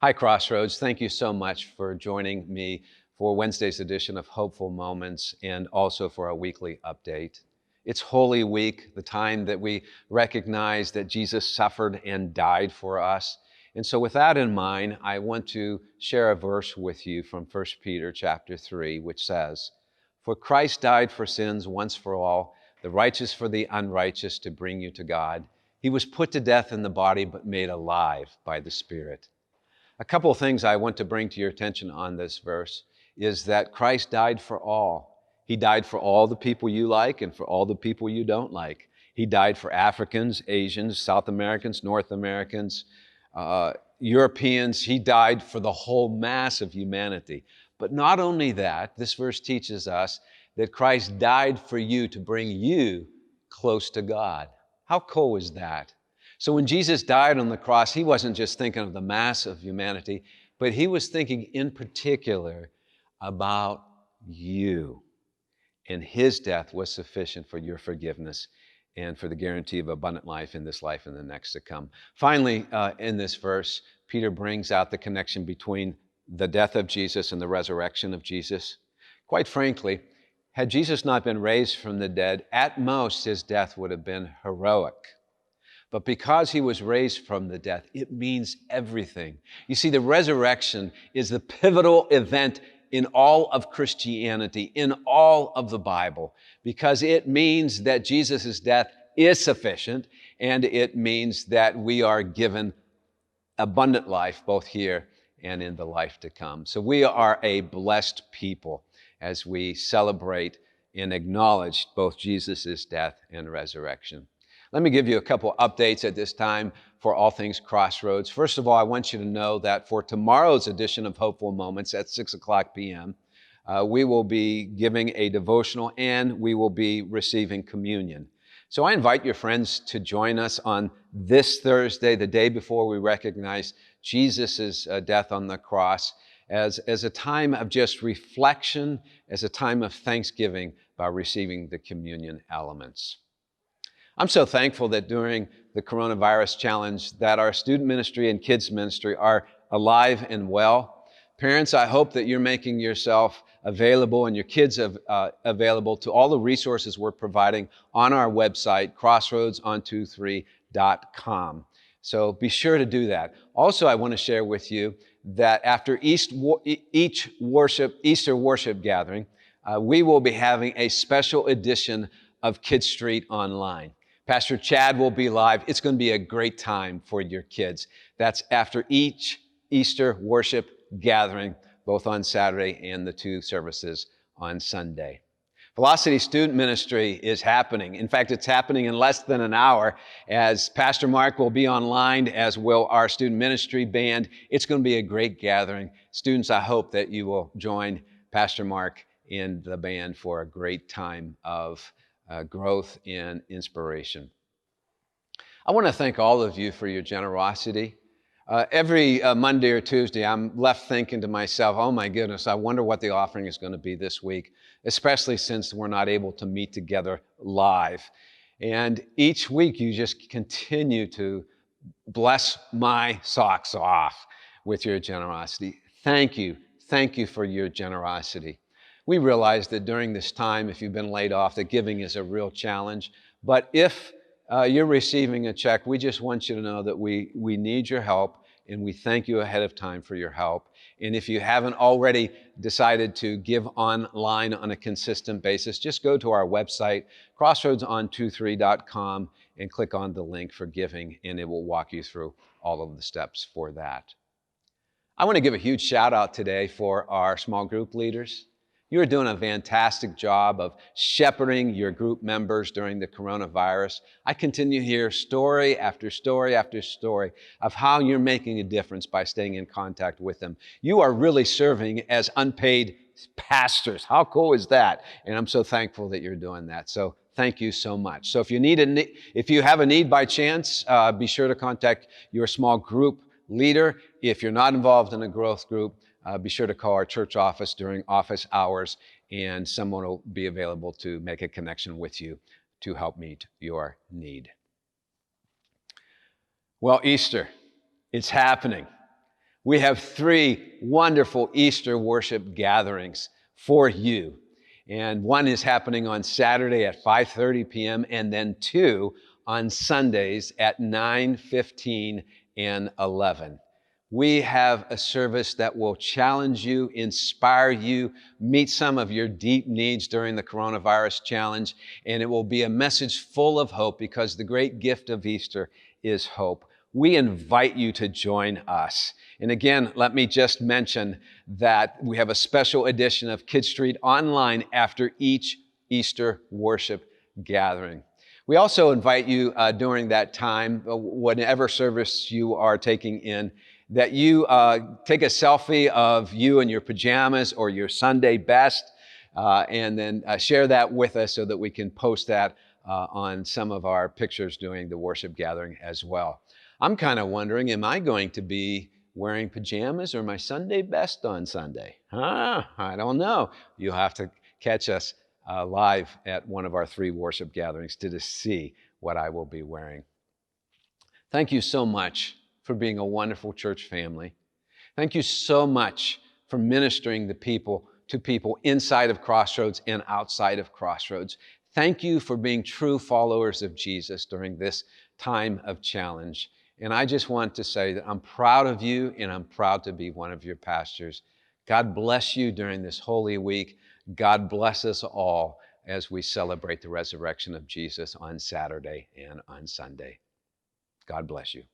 Hi, Crossroads. Thank you so much for joining me for Wednesday's edition of Hopeful Moments and also for our weekly update. It's Holy Week, the time that we recognize that Jesus suffered and died for us. And so with that in mind, I want to share a verse with you from 1 Peter chapter 3, which says, "For Christ died for sins once for all, the righteous for the unrighteous, to bring you to God. He was put to death in the body, but made alive by the Spirit." A couple of things I want to bring to your attention on this verse is that Christ died for all. He died for all the people you like and for all the people you don't like. He died for Africans, Asians, South Americans, North Americans, Europeans. He died for the whole mass of humanity. But not only that, this verse teaches us that Christ died for you to bring you close to God. How cool is that? So when Jesus died on the cross, he wasn't just thinking of the mass of humanity, but he was thinking in particular about you. And his death was sufficient for your forgiveness and for the guarantee of abundant life in this life and the next to come. Finally, in this verse, Peter brings out the connection between the death of Jesus and the resurrection of Jesus. Quite frankly, had Jesus not been raised from the dead, at most his death would have been heroic. But because he was raised from the death, it means everything. You see, the resurrection is the pivotal event in all of Christianity, in all of the Bible, because it means that Jesus' death is sufficient, and it means that we are given abundant life, both here and in the life to come. So we are a blessed people as we celebrate and acknowledge both Jesus' death and resurrection. Let me give you a couple updates at this time for all things Crossroads. First of all, I want you to know that for tomorrow's edition of Hopeful Moments at 6 o'clock p.m., we will be giving a devotional and we will be receiving communion. So I invite your friends to join us on this Thursday, the day before we recognize Jesus' death on the cross, as a time of just reflection, as a time of thanksgiving by receiving the communion elements. I'm so thankful that during the coronavirus challenge that our student ministry and kids ministry are alive and well. Parents, I hope that you're making yourself available and your kids available to all the resources we're providing on our website, crossroads123.com. So be sure to do that. Also, I want to share with you that after each Easter worship gathering, we will be having a special edition of Kid Street Online. Pastor Chad will be live. It's going to be a great time for your kids. That's after each Easter worship gathering, both on Saturday and the two services on Sunday. Velocity Student Ministry is happening. In fact, it's happening in less than an hour as Pastor Mark will be online, as will our student ministry band. It's going to be a great gathering. Students, I hope that you will join Pastor Mark and the band for a great time of growth and inspiration. I want to thank all of you for your generosity. Every Monday or Tuesday, I'm left thinking to myself, oh my goodness, I wonder what the offering is going to be this week, especially since we're not able to meet together live. And each week you just continue to bless my socks off with your generosity. Thank you. Thank you for your generosity. We realize that during this time, if you've been laid off, that giving is a real challenge. But if you're receiving a check, we just want you to know that we need your help, and we thank you ahead of time for your help. And if you haven't already decided to give online on a consistent basis, just go to our website, crossroads123.com, and click on the link for giving, and it will walk you through all of the steps for that. I want to give a huge shout out today for our small group leaders. You're doing a fantastic job of shepherding your group members during the coronavirus. I continue to hear story after story after story of how you're making a difference by staying in contact with them. You are really serving as unpaid pastors. How cool is that? And I'm so thankful that you're doing that. So thank you so much. So if you have a need by chance, be sure to contact your small group leader. If you're not involved in a growth group, be sure to call our church office during office hours, and someone will be available to make a connection with you to help meet your need. Well, Easter, it's happening. We have 3 wonderful Easter worship gatherings for you. And one is happening on Saturday at 5:30 p.m. and then 2 on Sundays at 9:15 and 11. We have a service that will challenge you, inspire you, meet some of your deep needs during the coronavirus challenge, and it will be a message full of hope because the great gift of Easter is hope. We invite you to join us. And again, let me just mention that we have a special edition of Kid Street online after each Easter worship gathering. We also invite you during that time, whatever service you are taking in, that you take a selfie of you in your pajamas or your Sunday best, and then share that with us so that we can post that on some of our pictures during the worship gathering as well. I'm kind of wondering, am I going to be wearing pajamas or my Sunday best on Sunday? I don't know. You'll have to catch us live at one of our 3 worship gatherings to see what I will be wearing. Thank you so much for being a wonderful church family. Thank you so much for ministering to people inside of Crossroads and outside of Crossroads. Thank you for being true followers of Jesus during this time of challenge. And I just want to say that I'm proud of you and I'm proud to be one of your pastors. God bless you during this Holy Week. God bless us all as we celebrate the resurrection of Jesus on Saturday and on Sunday. God bless you.